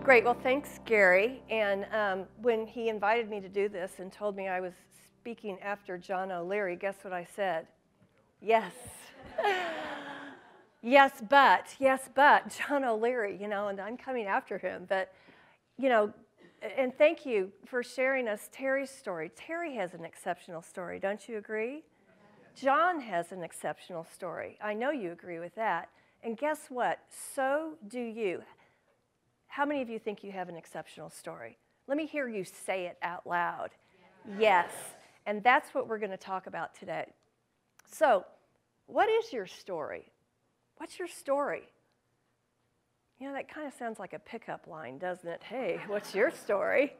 Great. Well, thanks, Gary. And when he invited me to do this and told me I was speaking after John O'Leary, guess what I said? Yes. Yes, but John O'Leary, and I'm coming after him. But, and thank you for sharing us Terry's story. Terry has an exceptional story, don't you agree? John has an exceptional story. I know you agree with that. And guess what? So do you. How many of you think you have an exceptional story? Let me hear you say it out loud. Yes. And that's what we're going to talk about today. So, what is your story? What's your story? That kind of sounds like a pickup line, doesn't it? Hey, what's your story?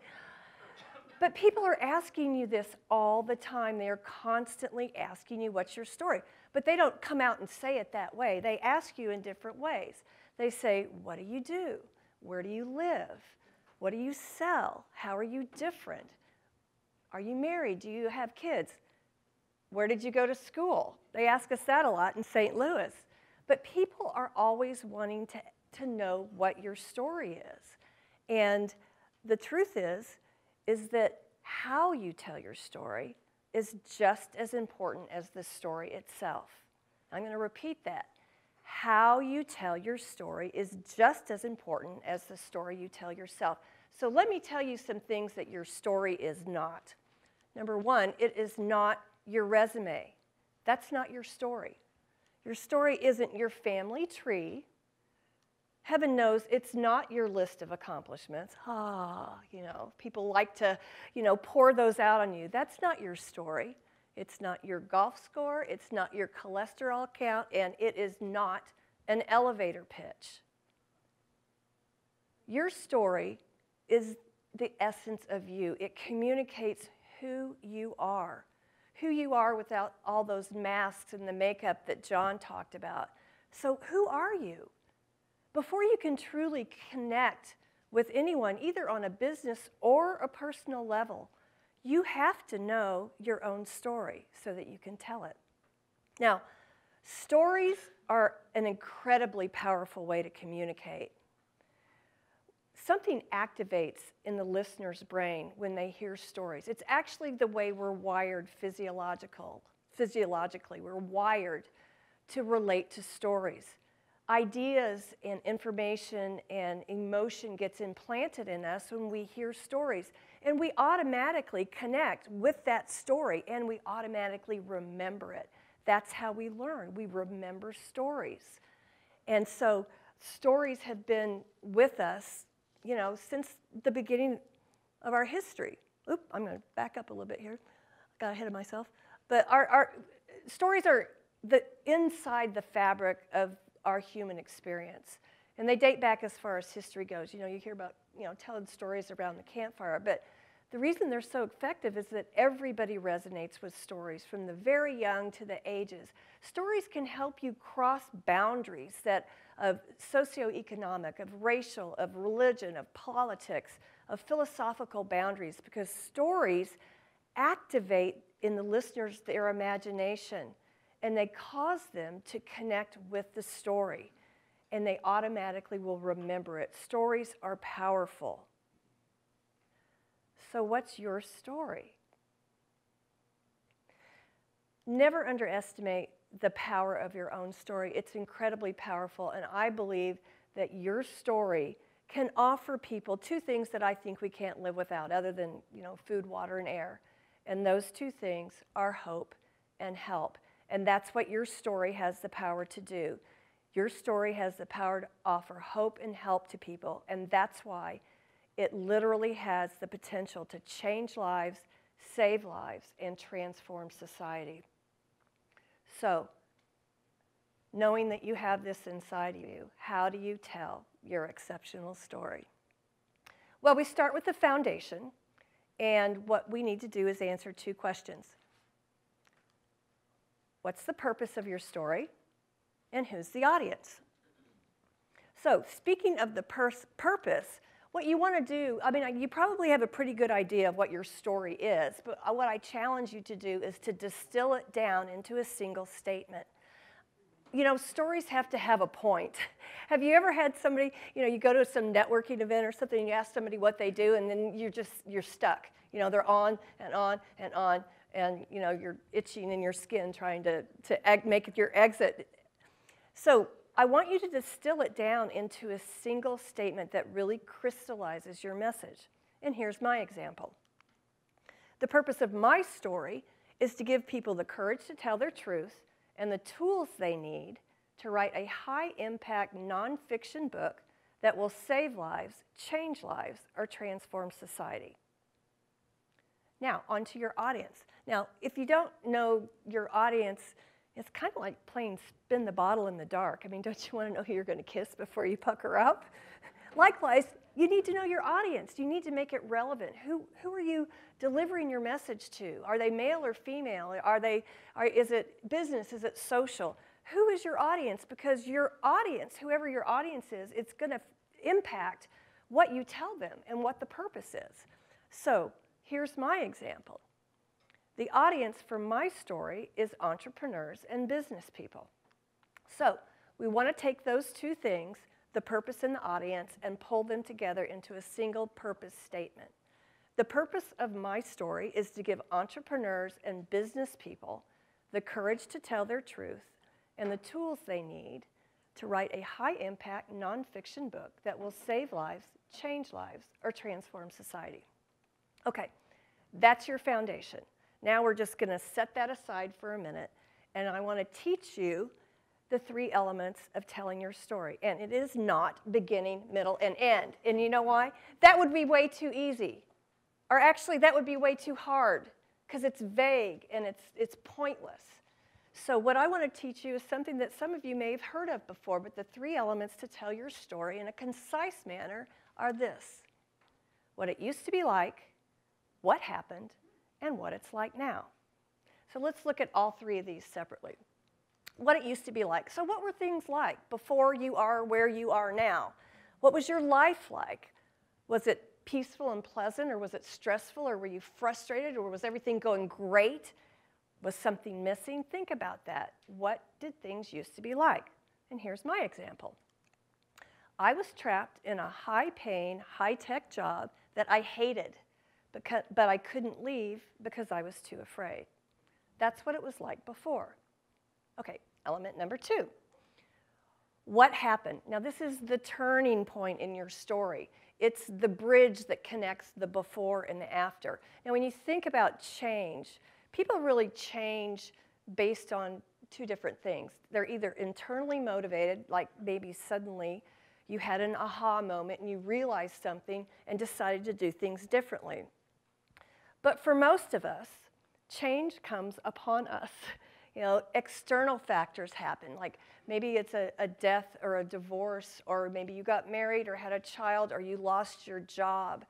But people are asking you this all the time. They are constantly asking you, what's your story? But they don't come out and say it that way. They ask you in different ways. They say, what do you do? Where do you live? What do you sell? How are you different? Are you married? Do you have kids? Where did you go to school? They ask us that a lot in St. Louis. But people are always wanting to know what your story is. And the truth is that how you tell your story is just as important as the story itself. I'm going to repeat that. How you tell your story is just as important as the story you tell yourself. So let me tell you some things that your story is not. Number one, it is not your resume. That's not your story. Your story isn't your family tree. Heaven knows it's not your list of accomplishments. People like to, pour those out on you. That's not your story. It's not your golf score, it's not your cholesterol count, and it is not an elevator pitch. Your story is the essence of you. It communicates who you are without all those masks and the makeup that John talked about. So who are you? Before you can truly connect with anyone, either on a business or a personal level, you have to know your own story so that you can tell it. Now, stories are an incredibly powerful way to communicate. Something activates in the listener's brain when they hear stories. It's actually the way we're wired physiologically. We're wired to relate to stories. Ideas and information and emotion gets implanted in us when we hear stories. And we automatically connect with that story, and we automatically remember it. That's how we learn. We remember stories. And so stories have been with us, since the beginning of our history. I'm going to back up a little bit here. Got ahead of myself. But our stories are inside the fabric of our human experience. And they date back as far as history goes. You hear about, telling stories around the campfire. But the reason they're so effective is that everybody resonates with stories, from the very young to the ages. Stories can help you cross boundaries of socioeconomic, of racial, of religion, of politics, of philosophical boundaries, because stories activate in the listeners their imagination, and they cause them to connect with the story, and they automatically will remember it. Stories are powerful. So what's your story? Never underestimate the power of your own story. It's incredibly powerful, and I believe that your story can offer people two things that I think we can't live without, other than, food, water, and air. And those two things are hope and help. And that's what your story has the power to do. Your story has the power to offer hope and help to people, and that's why it literally has the potential to change lives, save lives, and transform society. So, knowing that you have this inside of you, how do you tell your exceptional story? Well, we start with the foundation, and what we need to do is answer two questions. What's the purpose of your story, and who's the audience? So, speaking of the purpose, what you want to do, you probably have a pretty good idea of what your story is, but what I challenge you to do is to distill it down into a single statement. you know, stories have to have a point. Have you ever had somebody, you know, you go to some networking event or something and you ask somebody what they do and then you're stuck. You know, they're on and on and on and, you know, you're itching in your skin trying to make your exit. So I want you to distill it down into a single statement that really crystallizes your message. And here's my example. The purpose of my story is to give people the courage to tell their truth and the tools they need to write a high-impact nonfiction book that will save lives, change lives, or transform society. Now, on to your audience. Now, if you don't know your audience, it's kind of like playing spin the bottle in the dark. I mean, don't you want to know who you're going to kiss before you pucker up? Likewise, you need to know your audience. You need to make it relevant. Who are you delivering your message to? Are they male or female? Is it business? Is it social? Who is your audience? Because your audience, whoever your audience is, it's going to impact what you tell them and what the purpose is. So here's my example. The audience for my story is entrepreneurs and business people. So we want to take those two things, the purpose and the audience, and pull them together into a single purpose statement. The purpose of my story is to give entrepreneurs and business people the courage to tell their truth and the tools they need to write a high-impact nonfiction book that will save lives, change lives, or transform society. Okay, that's your foundation. Now we're just going to set that aside for a minute, and I want to teach you the three elements of telling your story. And it is not beginning, middle, and end. And you know why? That would be way too easy. Or actually, that would be way too hard, because it's vague and it's pointless. So what I want to teach you is something that some of you may have heard of before, but the three elements to tell your story in a concise manner are this: what it used to be like, what happened, and what it's like now. So let's look at all three of these separately. What it used to be like. So what were things like before you are where you are now? What was your life like? Was it peaceful and pleasant, or was it stressful, or were you frustrated, or was everything going great? Was something missing? Think about that. What did things used to be like? And here's my example. I was trapped in a high-paying, high-tech job that I hated, but I couldn't leave because I was too afraid. That's what it was like before. Okay, element number two. What happened? Now, this is the turning point in your story. It's the bridge that connects the before and the after. Now, when you think about change, people really change based on two different things. They're either internally motivated, like maybe suddenly you had an aha moment and you realized something and decided to do things differently. But for most of us, change comes upon us. You know, external factors happen, like maybe it's a death or a divorce, or maybe you got married or had a child, or you lost your job.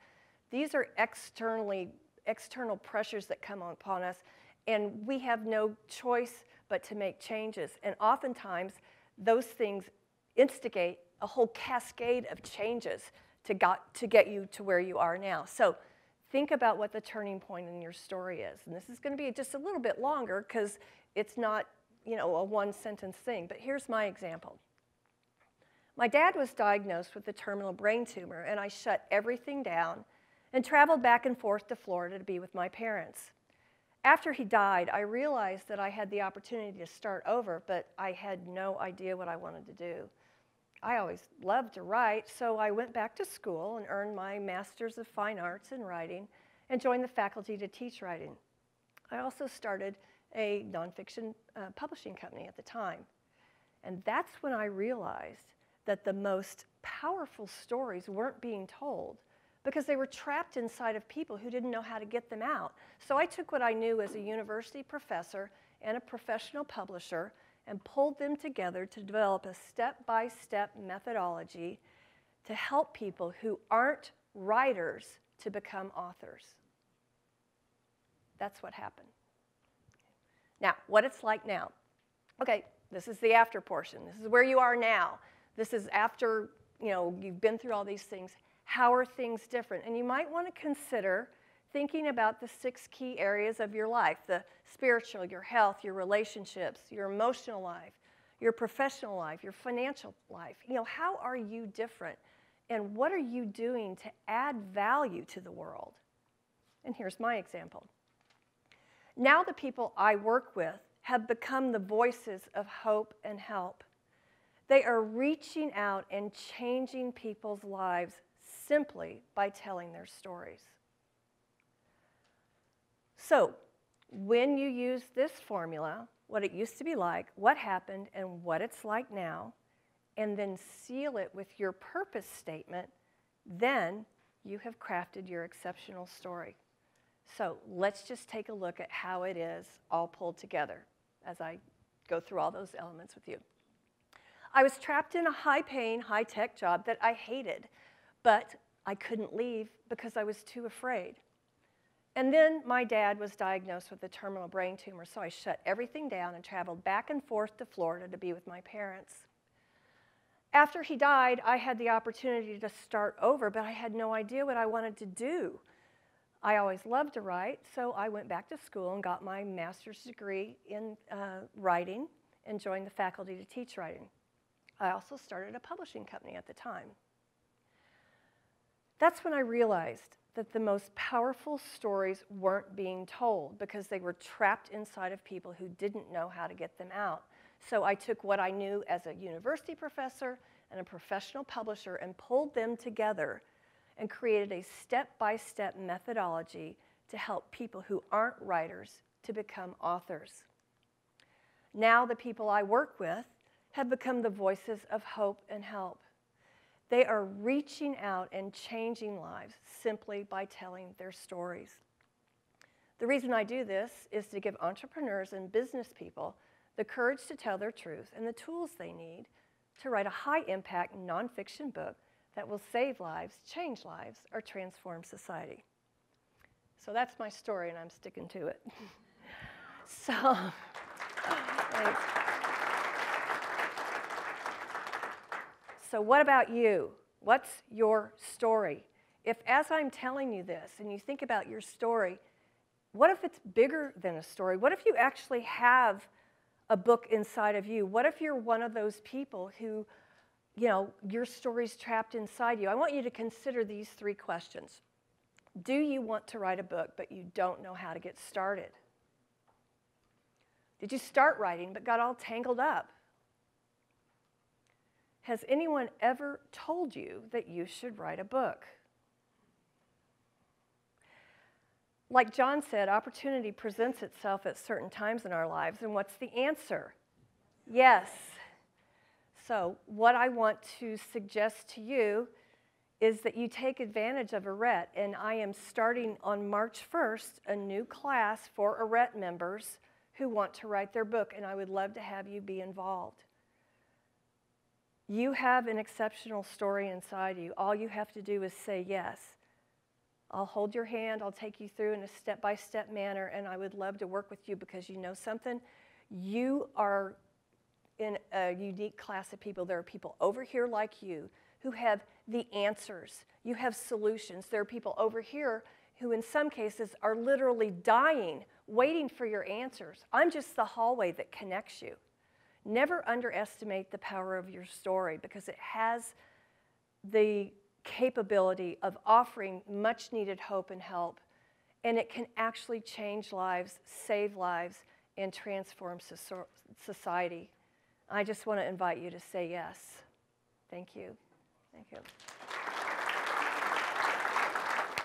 These are external pressures that come upon us, and we have no choice but to make changes. And oftentimes, those things instigate a whole cascade of changes to get you to where you are now. So think about what the turning point in your story is. And this is going to be just a little bit longer because it's not, you know, a one-sentence thing. But here's my example. My dad was diagnosed with a terminal brain tumor, and I shut everything down and traveled back and forth to Florida to be with my parents. After he died, I realized that I had the opportunity to start over, but I had no idea what I wanted to do. I always loved to write, so I went back to school and earned my Master's of Fine Arts in Writing and joined the faculty to teach writing. I also started a nonfiction publishing company at the time. And that's when I realized that the most powerful stories weren't being told because they were trapped inside of people who didn't know how to get them out. So I took what I knew as a university professor and a professional publisher and pulled them together to develop a step-by-step methodology to help people who aren't writers to become authors. That's what happened. Now, what it's like now. Okay, this is the after portion. This is where you are now. This is after, you know, you've been through all these things. How are things different? And you might want to consider thinking about the 6 key areas of your life: the spiritual, your health, your relationships, your emotional life, your professional life, your financial life. You know, how are you different? And what are you doing to add value to the world? And here's my example. Now the people I work with have become the voices of hope and help. They are reaching out and changing people's lives simply by telling their stories. So, when you use this formula, what it used to be like, what happened, and what it's like now, and then seal it with your purpose statement, then you have crafted your exceptional story. So let's just take a look at how it is all pulled together as I go through all those elements with you. I was trapped in a high-paying, high-tech job that I hated, but I couldn't leave because I was too afraid. And then my dad was diagnosed with a terminal brain tumor, so I shut everything down and traveled back and forth to Florida to be with my parents. After he died, I had the opportunity to start over, but I had no idea what I wanted to do. I always loved to write, so I went back to school and got my master's degree in writing and joined the faculty to teach writing. I also started a publishing company at the time. That's when I realized that the most powerful stories weren't being told because they were trapped inside of people who didn't know how to get them out. So I took what I knew as a university professor and a professional publisher and pulled them together and created a step-by-step methodology to help people who aren't writers to become authors. Now the people I work with have become the voices of hope and help. They are reaching out and changing lives simply by telling their stories. The reason I do this is to give entrepreneurs and business people the courage to tell their truth and the tools they need to write a high-impact nonfiction book that will save lives, change lives, or transform society. So that's my story, and I'm sticking to it. So, thanks. So what about you? What's your story? If as I'm telling you this, and you think about your story, what if it's bigger than a story? What if you actually have a book inside of you? What if you're one of those people who, you know, your story's trapped inside you? I want you to consider these 3 questions. Do you want to write a book, but you don't know how to get started? Did you start writing, but got all tangled up? Has anyone ever told you that you should write a book? Like John said, opportunity presents itself at certain times in our lives, and what's the answer? Yes. So what I want to suggest to you is that you take advantage of ARET, and I am starting on March 1st a new class for ARET members who want to write their book, and I would love to have you be involved. You have an exceptional story inside you. All you have to do is say yes. I'll hold your hand, I'll take you through in a step-by-step manner, and I would love to work with you because you know something? You are in a unique class of people. There are people over here like you who have the answers. You have solutions. There are people over here who in some cases are literally dying, waiting for your answers. I'm just the hallway that connects you. Never underestimate the power of your story because it has the capability of offering much needed hope and help, and it can actually change lives, save lives, and transform society. I just want to invite you to say yes. Thank you. Thank you.